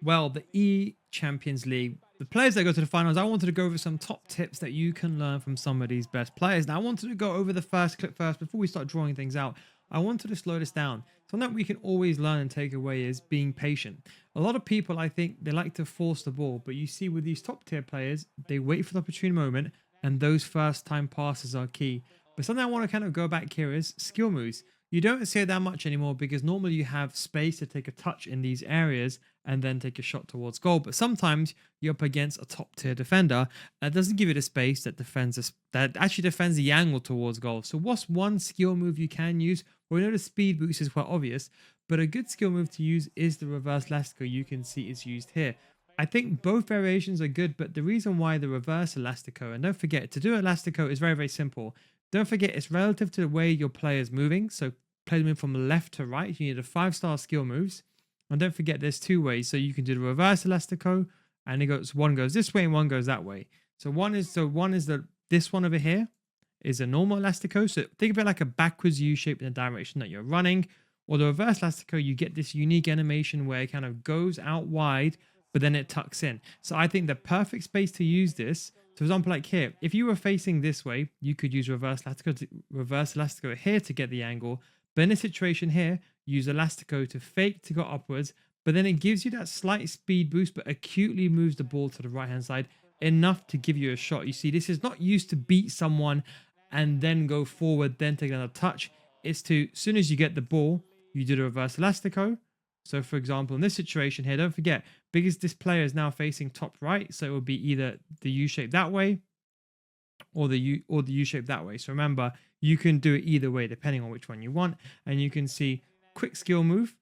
Well, the eChampions League, the players that go to the finals, I wanted to go over some top tips that you can learn from some of these best players. Now, I wanted to go over the first clip first before we start drawing things out. I wanted to slow this down. Something that we can always learn and take away is being patient. A lot of people, I think, they like to force the ball, but you see with these top tier players, they wait for the opportune moment, and those first time passes are key. But something I want to kind of go back here is skill moves. You don't see it that much anymore because normally you have space to take a touch in these areas and then take a shot towards goal. But sometimes you're up against a top tier defender that doesn't give you the space that that actually defends the angle towards goal. So what's one skill move you can use? Well, we know the speed boost is quite obvious, but a good skill move to use is the reverse elastico. You can see it's used here. I think both variations are good, but the reason why the reverse elastico, and don't forget to do elastico is very, very simple. Don't forget it's relative to the way your player is moving. So play them in from left to right. You need a 5-star skill moves. And don't forget there's two ways. So you can do the reverse elastico and it goes one goes this way and one goes that way. So one is this one over here is a normal elastico. So think of it like a backwards U shape in the direction that you're running. Or the reverse elastico, you get this unique animation where it kind of goes out wide, but then it tucks in. So I think the perfect space to use this, so for example, like here, if you were facing this way, you could use reverse elastico here to get the angle. But in this situation here, use elastico to fake to go upwards, but then it gives you that slight speed boost, but acutely moves the ball to the right-hand side enough to give you a shot. You see, this is not used to beat someone and then go forward, then take another touch. It's to, as soon as you get the ball, you do the reverse elastico. So for example, in this situation here, don't forget, because this player is now facing top right, so it will be either the U shape that way or the U shape that way. So remember, you can do it either way depending on which one you want. And you can see quick skill move,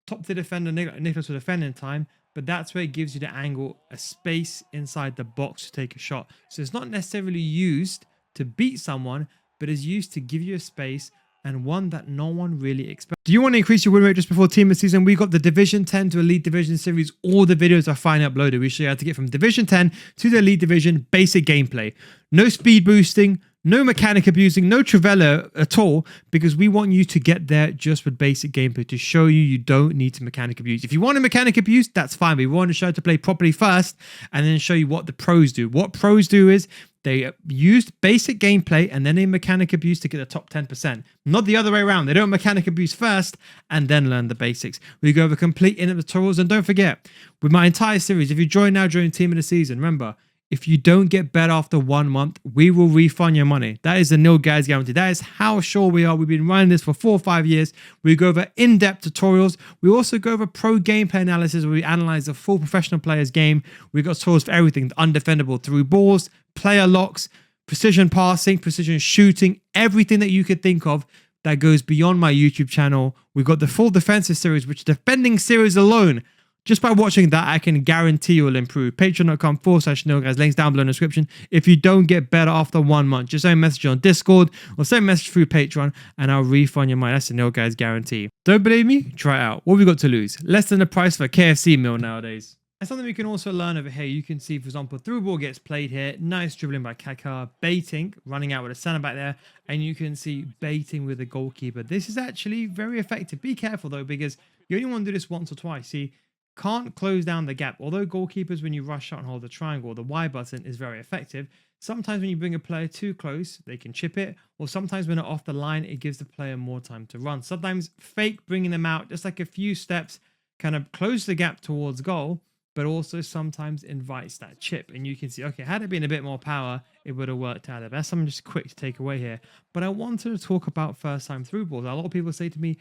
top to defender, Nicholas will defend in time, but that's where it gives you the angle, a space inside the box to take a shot. So it's not necessarily used to beat someone, but is used to give you a space and one that no one really expects. Do you want to increase your win rate just before team of the season? We got the Division 10 to Elite Division series. All the videos are finally uploaded. We show you how to get from Division 10 to the Elite Division basic gameplay. No speed boosting, no mechanic abusing, no Trivella at all, because we want you to get there just with basic gameplay to show you don't need to mechanic abuse. If you want a mechanic abuse, that's fine. We want to show you how to play properly first and then show you what the pros do. What pros do is they used basic gameplay and then they mechanic abuse to get the top 10%. Not the other way around. They don't mechanic abuse first and then learn the basics. We go over complete in-depth tutorials. And don't forget, with my entire series, if you join now during team of the season, remember, if you don't get better after 1 month, we will refund your money. That is the nil guys guarantee. That is how sure we are. We've been running this for 4 or 5 years. We go over in-depth tutorials. We also go over pro gameplay analysis where we analyze the full professional player's game. We've got tutorials for everything, undefendable through balls, player locks, precision passing, precision shooting, everything that you could think of that goes beyond my YouTube channel. We've got the full defensive series, which defending series alone, just by watching that, I can guarantee you'll improve. Patreon.com/NilGuys. Links down below in the description. If you don't get better after 1 month, just send a message on Discord or send a message through Patreon and I'll refund your money. That's the Nil Guys guarantee. Don't believe me? Try it out. What have we got to lose? Less than the price for a KFC meal nowadays. And something we can also learn over here, you can see, for example, through ball gets played here. Nice dribbling by Kaká. Baiting, running out with a centre back there. And you can see baiting with the goalkeeper. This is actually very effective. Be careful, though, because you only want to do this once or twice. See, can't close down the gap. Although goalkeepers, when you rush out and hold the triangle, the Y button is very effective. Sometimes when you bring a player too close, they can chip it. Or sometimes when they're off the line, it gives the player more time to run. Sometimes fake bringing them out, just like a few steps, kind of close the gap towards goal, but also sometimes invites that chip. And you can see, okay, had it been a bit more power, it would have worked out. That's something just quick to take away here. But I wanted to talk about first time through balls. A lot of people say to me,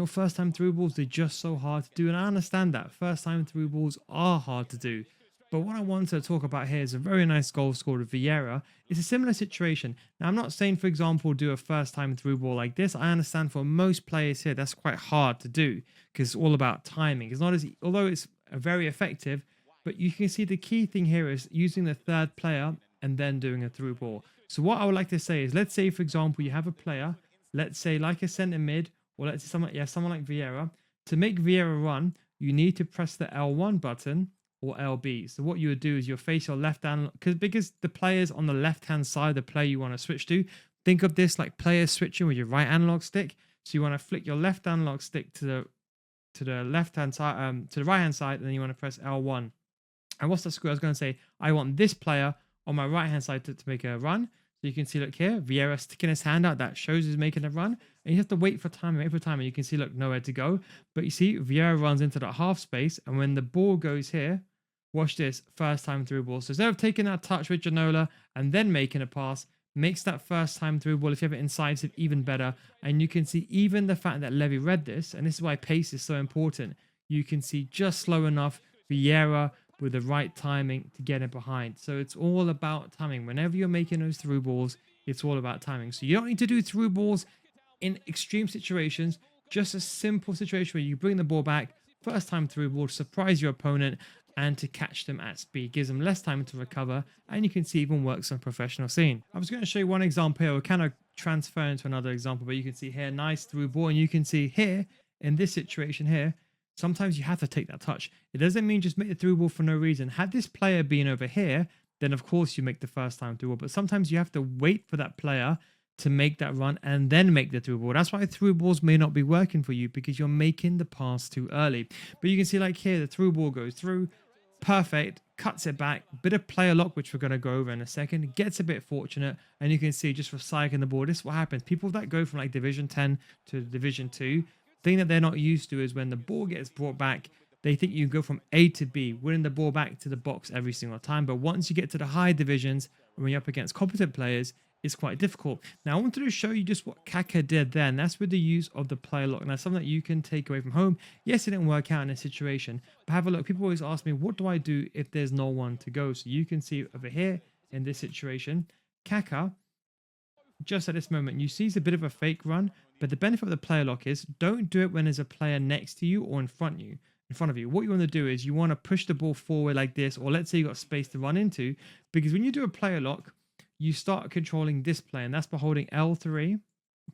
first time through balls, they're just so hard to do. And I understand that. First time through balls are hard to do. But what I wanted to talk about here is a very nice goal scored with Vieira. It's a similar situation. Now, I'm not saying, for example, do a first time through ball like this. I understand for most players here, that's quite hard to do because it's all about timing. It's not as, although it's very effective, but you can see the key thing here is using the third player and then doing a through ball. So what I would like to say is, let's say, for example, you have a player, let's say like a centre mid, or let's say someone like Vieira. To make Vieira run, you need to press the L1 button or LB. So what you would do is you'll face your left hand, because the player's on the left-hand side, the player you want to switch to. Think of this like players switching with your right analog stick. So you want to flick your left analog stick to the to the left hand side, to the right hand side, and then you want to press L1. And what's the square? I was going to say, I want this player on my right hand side to make a run. So you can see, look here, Vieira sticking his hand out. That shows he's making a run. And you have to wait for time, and you can see, look, nowhere to go. But you see, Vieira runs into that half space. And when the ball goes here, watch this, first time through ball. So instead of taking that touch with Ginola and then making a pass, makes that first time through ball, if you have it incisive, even better. And you can see even the fact that Levy read this, and this is why pace is so important. You can see just slow enough, Vieira with the right timing to get it behind. So it's all about timing. Whenever you're making those through balls, it's all about timing. So you don't need to do through balls in extreme situations, just a simple situation where you bring the ball back, first time through ball, surprise your opponent, and to catch them at speed. Gives them less time to recover, and you can see even works on professional scene. I was going to show you one example here. We'll kind of transfer into another example, but you can see here, nice through ball, and you can see here, in this situation here, sometimes you have to take that touch. It doesn't mean just make the through ball for no reason. Had this player been over here, then of course you make the first time through ball. But sometimes you have to wait for that player to make that run and then make the through ball. That's why through balls may not be working for you, because you're making the pass too early. But you can see like here, the through ball goes through, perfect, cuts it back, bit of player lock, which we're going to go over in a second, gets a bit fortunate, and you can see just recycling the ball. This is what happens. People that go from like Division 10 to Division 2, thing that they're not used to is when the ball gets brought back, they think you go from A to B, winning the ball back to the box every single time. But once you get to the high divisions, when you're up against competent players, it's quite difficult. Now, I wanted to show you just what Kaka did there, and that's with the use of the player lock. Now, something that you can take away from home. Yes, it didn't work out in this situation, but have a look. People always ask me, what do I do if there's no one to go? So you can see over here in this situation, Kaka, just at this moment, you see it's a bit of a fake run, but the benefit of the player lock is don't do it when there's a player next to you or in front of you. What you want to do is you want to push the ball forward like this, or let's say you got space to run into, because when you do a player lock, you start controlling this player, and that's by holding L3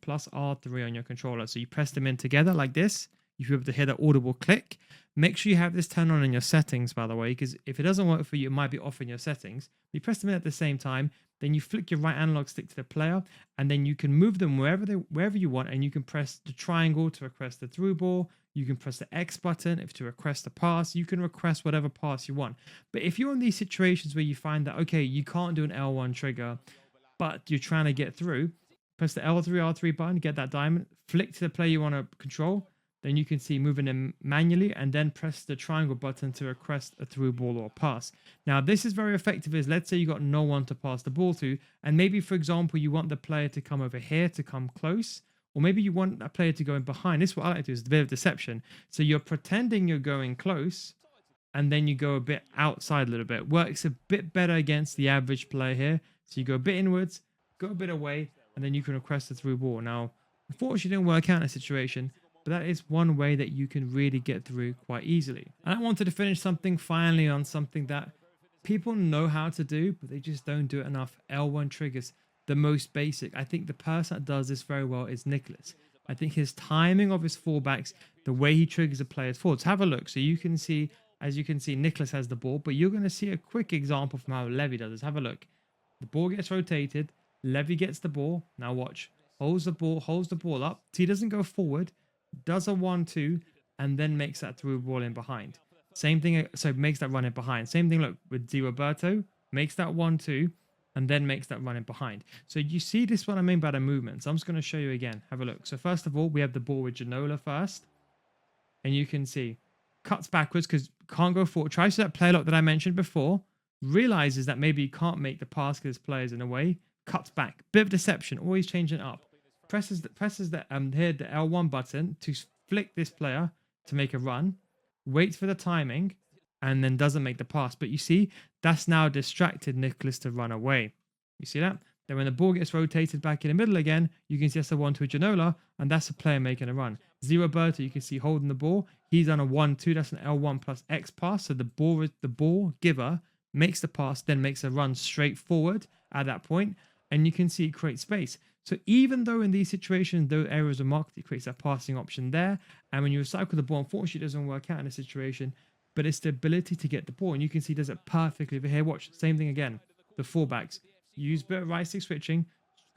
plus R3 on your controller. So you press them in together like this. You'll be able to hear that audible click. Make sure you have this turned on in your settings, by the way, because if it doesn't work for you, it might be off in your settings. You press them in at the same time, then you flick your right analog stick to the player, and then you can move them wherever you want, and you can press the triangle to request the through ball. You can press the X button if to request a pass. You can request whatever pass you want. But if you're in these situations where you find that, okay, you can't do an L1 trigger, but you're trying to get through, press the L3, R3 button, get that diamond, flick to the player you want to control. Then you can see moving them manually, and then press the triangle button to request a through ball or pass. Now, this is very effective is, let's say you got no one to pass the ball to, and maybe, for example, you want the player to come over here to come close, or maybe you want that player to go in behind. This is what I like to do, is a bit of deception. So you're pretending you're going close, and then you go a bit outside a little bit. Works a bit better against the average player here. So you go a bit inwards, go a bit away, and then you can request a through ball. Now, unfortunately, it didn't work out in a situation, but that is one way that you can really get through quite easily. And I wanted to finish something finally on something that people know how to do, but they just don't do it enough. L1 triggers, the most basic. I think the person that does this very well is Nicholas. I think his timing of his fallbacks, the way he triggers a player's forwards. Have a look. So you can see, as you can see, Nicholas has the ball, but you're going to see a quick example from how Levy does this. Have a look. The ball gets rotated. Levy gets the ball. Now watch. Holds the ball up. So he doesn't go forward. Does a 1-2 and then makes that through ball in behind. Same thing, so makes that run in behind. Same thing, look, with Di Roberto, makes that 1-2 and then makes that run in behind. So you see this, what I mean by the movements. I'm just going to show you again. Have a look. So first of all, we have the ball with Ginola first. And you can see, cuts backwards because can't go forward. Tries that player lock that I mentioned before. Realizes that maybe you can't make the pass because his player's in a way. Cuts back. Bit of deception, always changing it up. Presses the here the L1 button to flick this player to make a run, waits for the timing, and then doesn't make the pass. But you see, that's now distracted Nicholas to run away. You see that? Then when the ball gets rotated back in the middle again, you can see that's a 1-2 Ginola, and that's a player making a run. Di Roberto, you can see holding the ball. He's on a 1-2. That's an L1 plus X pass. So the ball giver makes the pass, then makes a run straight forward at that point, and you can see it creates space. So even though in these situations, those areas of market, it creates that passing option there. And when you recycle the ball, unfortunately, it doesn't work out in a situation, but it's the ability to get the ball. And you can see it does it perfectly over here. Watch, same thing again. The fullbacks, use a bit of right stick switching,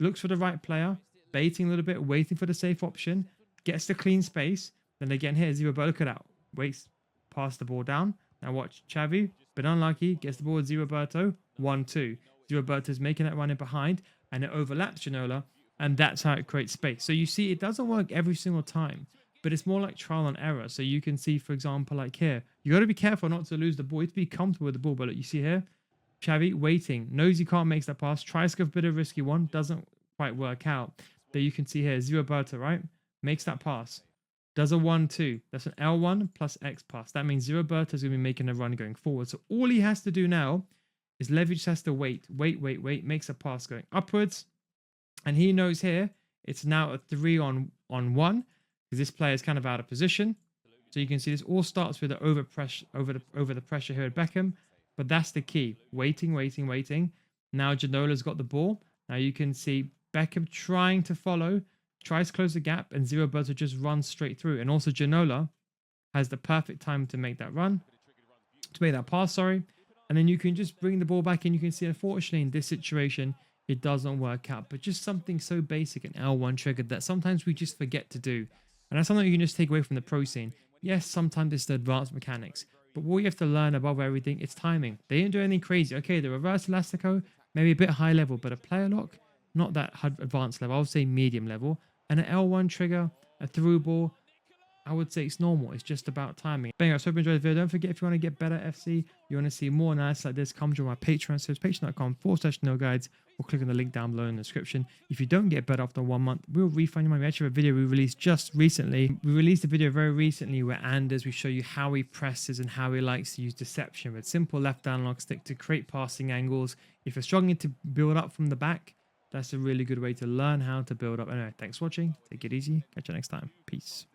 looks for the right player, baiting a little bit, waiting for the safe option, gets the clean space, Then again here, Ziroberto, look at that. Waits, pass the ball down. Now watch, Xavi, bit unlucky, gets the ball with Ziroberto, 1-2. Ziroberto's making that run in behind, and it overlaps Ginola, and that's how it creates space. So you see, it doesn't work every single time, but it's more like trial and error. So you can see, for example, like here, you got to be careful not to lose the ball. You have to be comfortable with the ball. But look, you see here, Xavi waiting, knows he can't make that pass, tries to go for a bit of a risky one, doesn't quite work out. But you can see here, Ziroberto, right, makes that pass. Does a 1-2. That's an L1 plus X pass. That means Ziroberto is going to be making a run going forward. So all he has to do now is Levic has to wait, makes a pass going upwards. And he knows here it's now a 3-on-1 because this player is kind of out of position. So you can see this all starts with the over the pressure here at Beckham. But that's the key. Waiting. Now Ginola's got the ball. Now you can see Beckham trying to follow, tries to close the gap, and Ziroberto just runs straight through. And also Ginola has the perfect time to make that run, to make that pass, sorry. And then you can just bring the ball back in. You can see, unfortunately, in this situation, it doesn't work out. But just something so basic, an L1 trigger, that sometimes we just forget to do. And that's something you can just take away from the pro scene. Yes, sometimes it's the advanced mechanics. But what you have to learn above everything is timing. They didn't do anything crazy. Okay, the reverse elastico, maybe a bit high level, but a player lock, not that advanced level. I would say medium level. And an L1 trigger, a through ball, I would say it's normal. It's just about timing. But anyway, I hope you enjoyed the video. Don't forget, if you want to get better FC, you want to see more analysis like this, come join my Patreon. So it's patreon.com/NoGuides, or click on the link down below in the description. If you don't get better after 1 month, we'll refund your money. We actually have a video we released just recently. We released a video very recently where Anders, we show you how he presses and how he likes to use deception with simple left analog stick to create passing angles. If you're struggling to build up from the back, that's a really good way to learn how to build up. Anyway, thanks for watching. Take it easy. Catch you next time. Peace.